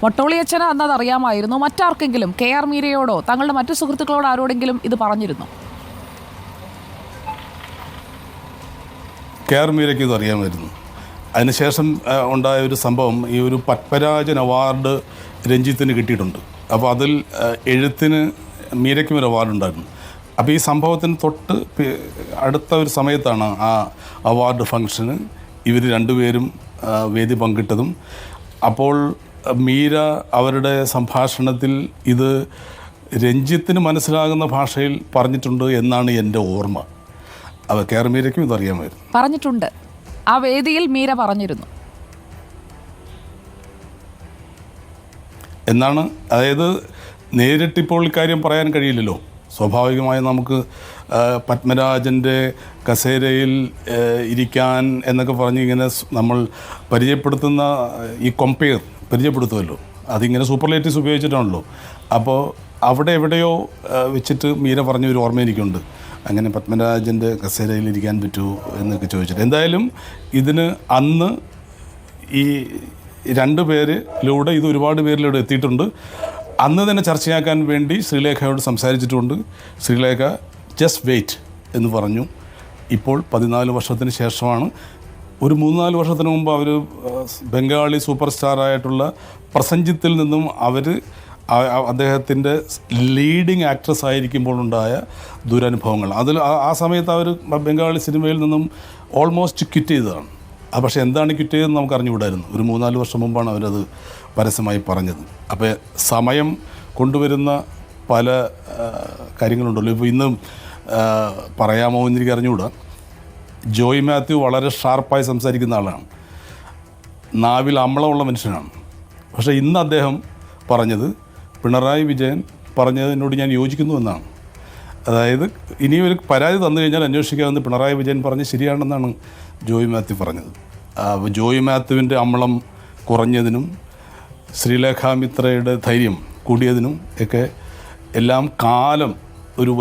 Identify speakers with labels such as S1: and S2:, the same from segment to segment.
S1: മൊട്ടോളിയച്ഛന് അന്നത് അറിയാമായിരുന്നു. മറ്റാർക്കെങ്കിലും, K R മീരയോടോ തങ്ങളുടെ മറ്റു സുഹൃത്തുക്കളോട് ആരോടെങ്കിലും ഇത് പറഞ്ഞിരുന്നു?
S2: കെ ആർ മീരയ്ക്ക് ഇത് അറിയാമായിരുന്നു. അതിനുശേഷം ഉണ്ടായ ഒരു സംഭവം, ഈ ഒരു പത്മരാജൻ അവാർഡ് രഞ്ജിത്തിന് കിട്ടിയിട്ടുണ്ട്. അപ്പോൾ അതിൽ എഴുത്തിന് മീരയ്ക്കും ഒരു അവാർഡ് ഉണ്ടായിരുന്നു. അപ്പോൾ ഈ സംഭവത്തിന് തൊട്ട് അടുത്ത ഒരു സമയത്താണ് ആ അവാർഡ് ഫംഗ്ഷന് ഇവർ രണ്ടുപേരും വേദി പങ്കിട്ടതും. അപ്പോൾ മീര അവരുടെ സംഭാഷണത്തിൽ ഇത് രഞ്ജിത്തിന് മനസ്സിലാകുന്ന ഭാഷയിൽ പറഞ്ഞിട്ടുണ്ട് എന്നാണ് എൻ്റെ ഓർമ്മ. അത് കെ ആർ മീരയ്ക്കും ഇതറിയാമായിരുന്നു.
S1: പറഞ്ഞിട്ടുണ്ട്, ആ വേദിയിൽ മീര പറഞ്ഞിരുന്നു
S2: എന്നാണ്. അതായത് നേരിട്ടിപ്പോൾ ഇക്കാര്യം പറയാൻ കഴിയില്ലല്ലോ. സ്വാഭാവികമായും നമുക്ക് പത്മരാജൻ്റെ കസേരയിൽ ഇരിക്കാൻ എന്നൊക്കെ പറഞ്ഞ് ഇങ്ങനെ നമ്മൾ പരിചയപ്പെടുത്തുന്ന ഈ കൊമ്പയർ പരിചയപ്പെടുത്തുമല്ലോ, അതിങ്ങനെ സൂപ്പർലേറ്റീവ്സ് ഉപയോഗിച്ചിട്ടാണല്ലോ. അപ്പോൾ അവിടെ എവിടെയോ വെച്ചിട്ട് മീര പറഞ്ഞ ഒരു ഓർമ്മ എനിക്കുണ്ട്, അങ്ങനെ പത്മരാജൻ്റെ കസേരയിൽ ഇരിക്കാൻ പറ്റുമോ എന്നൊക്കെ ചോദിച്ചിട്ട്. എന്തായാലും ഇതിന് അന്ന് ഈ രണ്ട് പേരിലൂടെ ഇത് ഒരുപാട് പേരിലൂടെ എത്തിയിട്ടുണ്ട്. അന്ന് തന്നെ ചർച്ചയാക്കാൻ വേണ്ടി ശ്രീലേഖയോട് സംസാരിച്ചിട്ടുണ്ട്. ശ്രീലേഖ ജസ്റ്റ് വെയിറ്റ് എന്ന് പറഞ്ഞു. ഇപ്പോൾ 14 വർഷത്തിന് ശേഷമാണ്. ഒരു 3-4 വർഷത്തിന് മുമ്പ് അവർ ബംഗാളി സൂപ്പർ സ്റ്റാറായിട്ടുള്ള പ്രസഞ്ജിത്തിൽ നിന്നും അദ്ദേഹത്തിൻ്റെ ലീഡിങ് ആക്ട്രസ് ആയിരിക്കുമ്പോഴുണ്ടായ ദുരനുഭവങ്ങൾ, അതിൽ ആ സമയത്ത് അവർ ബംഗാളി സിനിമയിൽ നിന്നും ഓൾമോസ്റ്റ് ക്വിറ്റ് ചെയ്തതാണ്. പക്ഷേ എന്താണ് ക്വിറ്റ് ചെയ്തതെന്ന് നമുക്ക് അറിഞ്ഞുകൂടായിരുന്നു. ഒരു 3-4 വർഷം മുമ്പാണ് അവരത് പരസ്യമായി പറഞ്ഞത്. അപ്പോൾ സമയം കൊണ്ടുവരുന്ന പല കാര്യങ്ങളുണ്ടല്ലോ. ഇപ്പോൾ ഇന്നും പറയാമോ എന്നെനിക്ക് അറിഞ്ഞുകൂടാ. ജോയ് മാത്യു വളരെ ഷാർപ്പായി സംസാരിക്കുന്ന ആളാണ്, നാവിൽ അമ്ലമുള്ള മനുഷ്യനാണ്. പക്ഷേ ഇന്ന് അദ്ദേഹം പറഞ്ഞത്, പിണറായി വിജയൻ പറഞ്ഞതിനോട് ഞാൻ യോജിക്കുന്നു എന്നാണ്. അതായത് ഇനി ഒരു പരാതി തന്നു കഴിഞ്ഞാൽ അന്വേഷിക്കാമെന്ന് പിണറായി വിജയൻ പറഞ്ഞ് ശരിയാണെന്നാണ് ജോയ് മാത്യു പറഞ്ഞത്. ജോയ് മാത്യുവിൻ്റെ അമ്ളം കുറഞ്ഞതിനും ശ്രീലേഖാമിത്രയുടെ ധൈര്യം കൂടിയതിനും ഒക്കെ എല്ലാം കാലം ഒരു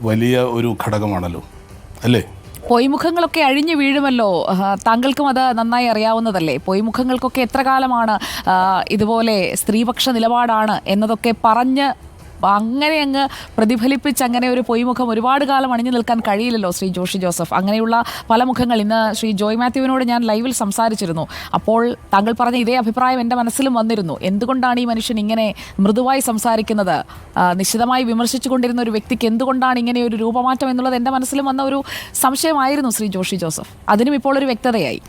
S2: വലിയ ഒരു ഘടകമാണല്ലോ, അല്ലേ?
S1: പൊയ്മുഖങ്ങളൊക്കെ അഴിഞ്ഞു വീഴുമല്ലോ. താങ്കൾക്കും അത് നന്നായി അറിയാവുന്നതല്ലേ. പൊയ്മുഖങ്ങൾക്കൊക്കെ എത്ര കാലമാണ് ഇതുപോലെ സ്ത്രീപക്ഷ നിലപാടാണ് എന്നതൊക്കെ പറഞ്ഞ് അങ്ങനെ അങ്ങ് പ്രതിഫലിപ്പിച്ച് അങ്ങനെ ഒരു പൊയ്മുഖം ഒരുപാട് കാലം അണിഞ്ഞു നിൽക്കാൻ കഴിയില്ലല്ലോ ശ്രീ ജോഷി ജോസഫ്. അങ്ങനെയുള്ള പല മുഖങ്ങൾ ഇന്ന് ശ്രീ ജോയ് മാത്യുവിനോട് ഞാൻ ലൈവിൽ സംസാരിച്ചിരുന്നു. അപ്പോൾ താങ്കൾ പറഞ്ഞ ഇതേ അഭിപ്രായം എൻ്റെ മനസ്സിലും വന്നിരുന്നു. എന്തുകൊണ്ടാണ് ഈ മനുഷ്യൻ ഇങ്ങനെ മൃദുവായി സംസാരിക്കുന്നത്? നിശ്ചിതമായി വിമർശിച്ചു കൊണ്ടിരുന്ന ഒരു വ്യക്തിക്ക് എന്തുകൊണ്ടാണ് ഇങ്ങനെ ഒരു രൂപമാറ്റം എന്നുള്ളത് എൻ്റെ മനസ്സിലും വന്ന ഒരു സംശയമായിരുന്നു ശ്രീ ജോഷി ജോസഫ്. അതിനും ഇപ്പോൾ ഒരു വ്യക്തതയായി.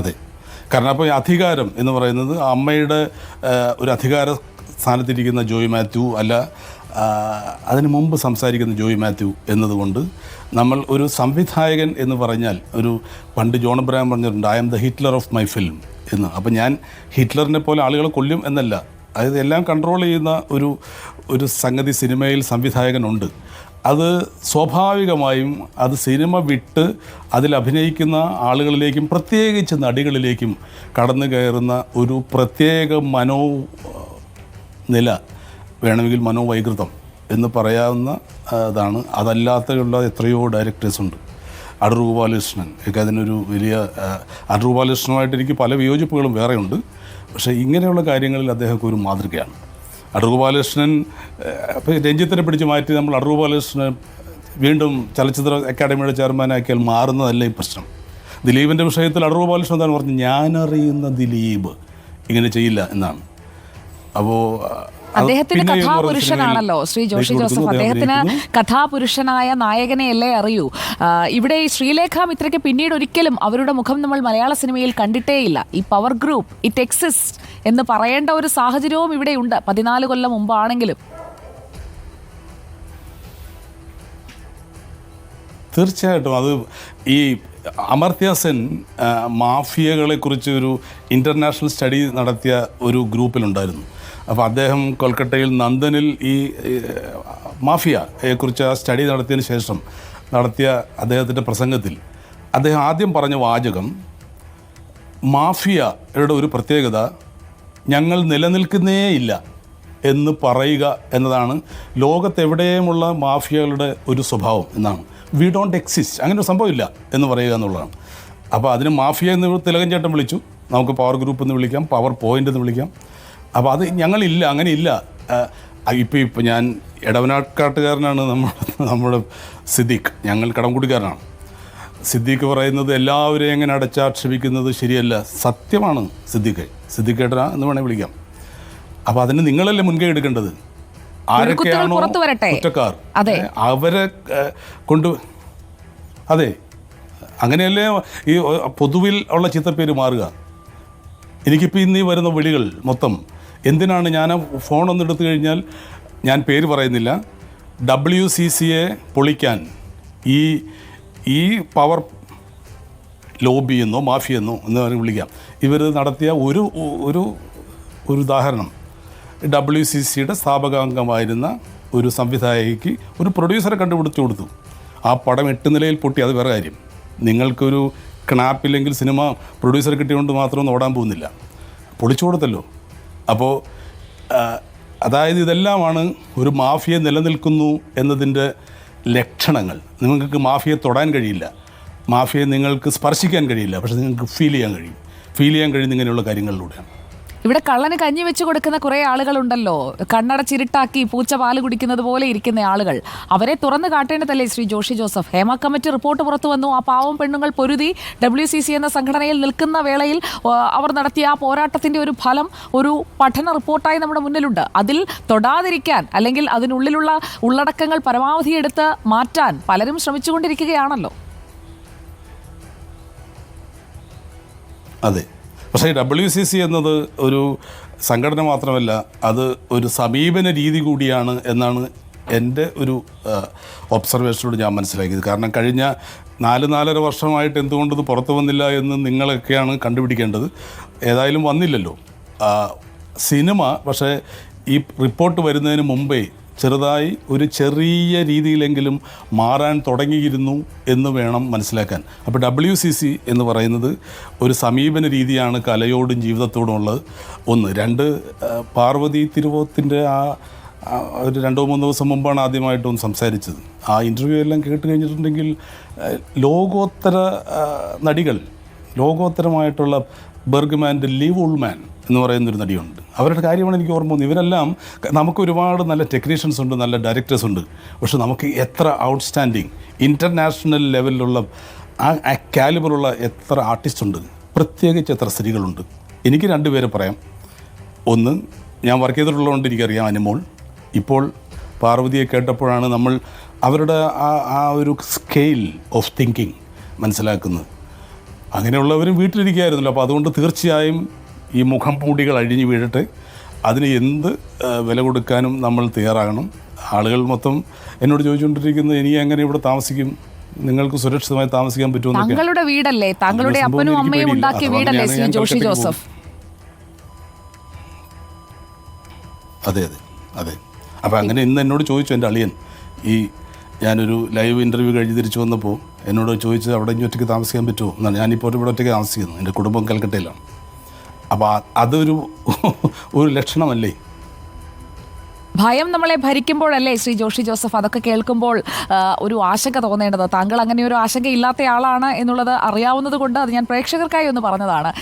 S2: അതെ, കാരണം അപ്പോൾ ഈ അധികാരം എന്ന് പറയുന്നത് അമ്മയുടെ ഒരു അധികാര സ്ഥാനത്തിരിക്കുന്ന ജോയ് മാത്യു അല്ല, അതിനു മുമ്പ് സംസാരിക്കുന്ന ജോയ് മാത്യു എന്നതുകൊണ്ട് നമ്മൾ ഒരു സംവിധായകൻ എന്ന് പറഞ്ഞാൽ, ഒരു പണ്ട് ജോൺ അബ്രഹാം പറഞ്ഞിട്ടുണ്ട്, I am the Hitler of my film എന്ന്. അപ്പോൾ ഞാൻ ഹിറ്റ്ലറിനെ പോലെ ആളുകളെ കൊല്ലും എന്നല്ല, അതായത് എല്ലാം കൺട്രോൾ ചെയ്യുന്ന ഒരു സംഗതി സിനിമയിൽ സംവിധായകനുണ്ട്. അത് സ്വാഭാവികമായും അത് സിനിമ വിട്ട് അതിൽ അഭിനയിക്കുന്ന ആളുകളിലേക്കും പ്രത്യേകിച്ച് നടികളിലേക്കും കടന്നു കയറുന്ന ഒരു പ്രത്യേക നില, വേണമെങ്കിൽ മനോവൈകൃതം എന്ന് പറയാവുന്ന ഇതാണ്. അതല്ലാത്തുള്ള എത്രയോ ഡയറക്ടേഴ്സുണ്ട്. അടൂർ ഗോപാലകൃഷ്ണൻ ഒക്കെ അതിനൊരു വലിയ, അടൂർ ഗോപാലകൃഷ്ണനുമായിട്ട് എനിക്ക് പല വിയോജിപ്പുകളും വേറെയുണ്ട്. പക്ഷേ ഇങ്ങനെയുള്ള കാര്യങ്ങളിൽ അദ്ദേഹമൊക്കെ ഒരു മാതൃകയാണ്. അടൂർ ഗോപാലകൃഷ്ണൻ രഞ്ജിത്തിനെ പിടിച്ച് മാറ്റി നമ്മൾ അടൂർ ഗോപാലകൃഷ്ണനെ വീണ്ടും ചലച്ചിത്ര അക്കാദമിയുടെ ചെയർമാനാക്കിയാൽ മാറുന്നതല്ല ഈ പ്രശ്നം. ദിലീപിൻ്റെ വിഷയത്തിൽ അടൂർ ഗോപാലകൃഷ്ണൻ എന്താണ് പറഞ്ഞത്, ഞാനറിയുന്ന ദിലീപ് ഇങ്ങനെ ചെയ്യില്ല എന്നാണ്. അപ്പോൾ
S1: അദ്ദേഹത്തിന് കഥാപുരുഷനാണല്ലോ ശ്രീ ജോഷി ജോസഫ്. അദ്ദേഹത്തിന് കഥാപുരുഷനായ നായകനെയല്ലേ അറിയൂ. ഇവിടെ ഈ ശ്രീലേഖാമിത്രയ്ക്ക് പിന്നീട് ഒരിക്കലും അവരുടെ മുഖം നമ്മൾ മലയാള സിനിമയിൽ കണ്ടിട്ടേയില്ല. ഈ പവർ ഗ്രൂപ്പ് ഇറ്റ് എക്സിസ്റ്റ് എന്ന് പറയേണ്ട ഒരു സാഹചര്യവും ഇവിടെയുണ്ട്, 14 കൊല്ലം മുമ്പാണെങ്കിലും.
S2: തീർച്ചയായിട്ടും അത് ഈ അമർത്യ സെൻ മാഫിയകളെക്കുറിച്ച് ഒരു ഇൻ്റർനാഷണൽ സ്റ്റഡി നടത്തിയ ഒരു ഗ്രൂപ്പിലുണ്ടായിരുന്നു. അപ്പോൾ അദ്ദേഹം കൊൽക്കട്ടയിൽ നന്ദനിൽ ഈ മാഫിയയെക്കുറിച്ച് ആ സ്റ്റഡി നടത്തിയതിന് ശേഷം നടത്തിയ അദ്ദേഹത്തിൻ്റെ പ്രസംഗത്തിൽ അദ്ദേഹം ആദ്യം പറഞ്ഞ വാചകം, മാഫിയയുടെ ഒരു പ്രത്യേകത ഞങ്ങൾ നിലനിൽക്കുന്നേയില്ല എന്ന് പറയുക എന്നതാണ് ലോകത്തെവിടെയുമുള്ള മാഫിയകളുടെ ഒരു സ്വഭാവം എന്നാണ്. വി ഡോണ്ട് എക്സിസ്റ്റ്, അങ്ങനെ ഒരു സംഭവമില്ല എന്ന് പറയുക എന്നുള്ളതാണ്. അപ്പോൾ അതിന് മാഫിയ എന്ന് തിലകൻ ചേട്ടൻ വിളിച്ചു, നമുക്ക് പവർ ഗ്രൂപ്പ് എന്ന് വിളിക്കാം, പവർ പോയിൻ്റ് എന്ന് വിളിക്കാം. അപ്പോൾ അത് ഞങ്ങളില്ല, അങ്ങനെയില്ല. ഇപ്പോൾ ഞാൻ എടവനാട്ടുകാരനാണ് നമ്മുടെ സിദ്ദീഖ്, ഞങ്ങൾ കടംകുടിക്കാരനാണ്. സിദ്ദീഖ് പറയുന്നത് എല്ലാവരെയും എങ്ങനെ അടച്ചാക്ഷേപിക്കുന്നത് ശരിയല്ല, സത്യമാണ്. സിദ്ദീഖേട്ടനാ എന്ന് വേണേൽ വിളിക്കാം. അപ്പോൾ അതിന് നിങ്ങളല്ലേ മുൻകൈ എടുക്കേണ്ടത്. ആരൊക്കെയാണോ കുറ്റക്കാർ അവരെ കൊണ്ട്, അതെ, അങ്ങനെയല്ലേ ഈ പൊതുവിൽ ഉള്ള ചിത്തപ്പേര് മാറുക. എനിക്കിപ്പോൾ ഇന്ന് ഈ വരുന്ന വിളികൾ മൊത്തം എന്തിനാണ്? ഞാൻ ഫോണൊന്നും എടുത്തു കഴിഞ്ഞാൽ, ഞാൻ പേര് പറയുന്നില്ല, WCCയെ പൊളിക്കാൻ ഈ പവർ ലോബിയെന്നോ മാഫിയെന്നോ എന്ന് പറഞ്ഞ് വിളിക്കാം, ഇവർ നടത്തിയ ഒരു ഉദാഹരണം, WCCയുടെ സ്ഥാപകാംഗമായിരുന്ന ഒരു സംവിധായകയ്ക്ക് ഒരു പ്രൊഡ്യൂസറെ കണ്ടുപിടിച്ചു കൊടുത്തു. ആ പടം 8 നിലയിൽ പൊട്ടി. അത് വേറെ കാര്യം. നിങ്ങൾക്കൊരു കണാപ്പില്ലെങ്കിൽ സിനിമ പ്രൊഡ്യൂസറെ കിട്ടിയതുകൊണ്ട് മാത്രമൊന്നും ഓടാൻ പോകുന്നില്ല, പൊളിച്ചു കൊടുത്തല്ലോ. അപ്പോൾ അതായത് ഇതെല്ലാമാണ് ഒരു മാഫിയ നിലനിൽക്കുന്നു എന്നതിൻ്റെ ലക്ഷണങ്ങൾ. നിങ്ങൾക്ക് മാഫിയെ തൊടാൻ കഴിയില്ല, മാഫിയെ നിങ്ങൾക്ക് സ്പർശിക്കാൻ കഴിയില്ല, പക്ഷേ നിങ്ങൾക്ക് ഫീൽ ചെയ്യാൻ കഴിയുന്ന ഇങ്ങനെയുള്ള കാര്യങ്ങളിലൂടെയാണ്.
S1: ഇവിടെ കള്ളന് കഞ്ഞി വെച്ച് കൊടുക്കുന്ന കുറേ ആളുകളുണ്ടല്ലോ, കണ്ണടച്ചിരുട്ടാക്കി പൂച്ച പാല് കുടിക്കുന്നത് പോലെ ഇരിക്കുന്ന ആളുകൾ. അവരെ തുറന്നു കാട്ടേണ്ടതല്ലേ Shri Joshy Joseph? Hema committee report പുറത്തു വന്നു. ആ പാവം പെണ്ണുങ്ങൾ പൊരുതി WCC എന്ന സംഘടനയിൽ നിൽക്കുന്ന വേളയിൽ അവർ നടത്തിയ ആ പോരാട്ടത്തിന്റെ ഒരു ഫലം ഒരു പഠന റിപ്പോർട്ടായി നമ്മുടെ മുന്നിലുണ്ട്. അതിൽ തൊടാതിരിക്കാൻ, അല്ലെങ്കിൽ അതിനുള്ളിലുള്ള ഉള്ളടക്കങ്ങൾ പരമാവധി എടുത്ത് മാറ്റാൻ പലരും ശ്രമിച്ചുകൊണ്ടിരിക്കുകയാണല്ലോ.
S2: അതെ, പക്ഷേ WCC എന്നത് ഒരു സംഘടന മാത്രമല്ല, അത് ഒരു സമീപന രീതി കൂടിയാണ് എന്നാണ് എൻ്റെ ഒരു ഒബ്സർവേഷനോട് ഞാൻ മനസ്സിലാക്കിയത്. കാരണം കഴിഞ്ഞ 4-4.5 വർഷമായിട്ട് എന്തുകൊണ്ടത് പുറത്തു വന്നില്ല എന്ന് നിങ്ങളൊക്കെയാണ് കണ്ടുപിടിക്കേണ്ടത്. ഏതായാലും വന്നില്ലല്ലോ സിനിമ. പക്ഷേ ഈ റിപ്പോർട്ട് വരുന്നതിന് മുമ്പേ ചെറുതായി ഒരു ചെറിയ രീതിയിലെങ്കിലും മാറാൻ തുടങ്ങിയിരുന്നു എന്ന് വേണം മനസ്സിലാക്കാൻ. അപ്പോൾ WCC എന്ന് പറയുന്നത് ഒരു സമീപന രീതിയാണ് കലയോടും ജീവിതത്തോടും ഉള്ളത്. 1. 2, പാർവതി തിരുവോത്തിൻ്റെ ഒരു 2-3 ദിവസം മുമ്പാണ് ആദ്യമായിട്ടൊന്ന് സംസാരിച്ചത്. ആ ഇൻ്റർവ്യൂ എല്ലാം കേട്ട് കഴിഞ്ഞിട്ടുണ്ടെങ്കിൽ ലോകോത്തര നടികൾ, ലോകോത്തരമായിട്ടുള്ള ബെർഗ്മാൻ്റെ ലീവ് ഉൾമാൻ എന്ന് പറയുന്നൊരു നടിയുണ്ട്. അവരുടെ കാര്യമാണ് എനിക്ക് ഓർമ്മ വന്നത്. ഇവരെല്ലാം, നമുക്ക് ഒരുപാട് നല്ല ടെക്നീഷ്യൻസ് ഉണ്ട്, നല്ല ഡയറക്ടേഴ്സ് ഉണ്ട്, പക്ഷെ നമുക്ക് എത്ര ഔട്ട്സ്റ്റാൻഡിങ് ഇൻ്റർനാഷണൽ ലെവലിലുള്ള ആ കാലിബറുള്ള എത്ര ആർട്ടിസ്റ്റ് ഉണ്ട്, പ്രത്യേകിച്ച് എത്ര സ്ത്രീകളുണ്ട്. എനിക്ക് 2 പേരെ പറയാം. 1, ഞാൻ വർക്ക് ചെയ്തിട്ടുള്ളതുകൊണ്ട് എനിക്കറിയാം, അനുമോൾ. ഇപ്പോൾ പാർവതിയെ കേട്ടപ്പോഴാണ് നമ്മൾ അവരുടെ ആ ഒരു സ്കെയിൽ ഓഫ് തിങ്കിങ് മനസ്സിലാക്കുന്നത്. അങ്ങനെയുള്ളവരും വീട്ടിലിരിക്കുകയായിരുന്നല്ലോ. അപ്പോൾ അതുകൊണ്ട് തീർച്ചയായും ഈ മുഖം പൂടികൾ അഴിഞ്ഞു വീഴട്ടെ, അതിന് എന്ത് വില കൊടുക്കാനും നമ്മൾ തയ്യാറാകണം. ആളുകൾ മൊത്തം എന്നോട് ചോദിച്ചുകൊണ്ടിരിക്കുന്നത്, ഇനി എങ്ങനെ ഇവിടെ താമസിക്കും, നിങ്ങൾക്ക് സുരക്ഷിതമായി താമസിക്കാൻ പറ്റുമോ?
S1: താങ്കളുടെ വീടല്ലേ, താങ്കളുടെ അപ്പനും അമ്മയും ഉണ്ടാക്കിയ വീടല്ലേ ശ്രീ ജോഷി ജോസഫ്?
S2: അതെ അതെ അതെ. അപ്പോൾ അങ്ങനെ ഇന്ന് എന്നോട് ചോദിച്ചു എൻ്റെ അളിയൻ, ഈ ഞാനൊരു ലൈവ് ഇൻ്റർവ്യൂ കഴിഞ്ഞ് തിരിച്ചു വന്നപ്പോൾ എന്നോട് ചോദിച്ചത്, അവിടെ ഇനി ഒറ്റയ്ക്ക് താമസിക്കാൻ പറ്റുമോ എന്നാണ്. ഞാനിപ്പോൾ ഇവിടെ ഒറ്റയ്ക്ക് താമസിക്കുന്നു, എൻ്റെ കുടുംബം കൽക്കട്ടയിലാണ്. അപ്പോൾ അതൊരു ലക്ഷണമല്ലേ?
S1: ഭയം നമ്മളെ ഭരിക്കുമ്പോഴല്ലേ ശ്രീ ജോഷി ജോസഫ് അതൊക്കെ കേൾക്കുമ്പോൾ ഒരു ആശങ്ക തോന്നേണ്ടത്? താങ്കൾ അങ്ങനെ ഒരു ആശങ്ക ഇല്ലാത്ത ആളാണ് എന്നുള്ളത് അറിയാവുന്നത് കൊണ്ട് അത് ഞാൻ പ്രേക്ഷകർക്കായി ഒന്ന് പറഞ്ഞതാണ്.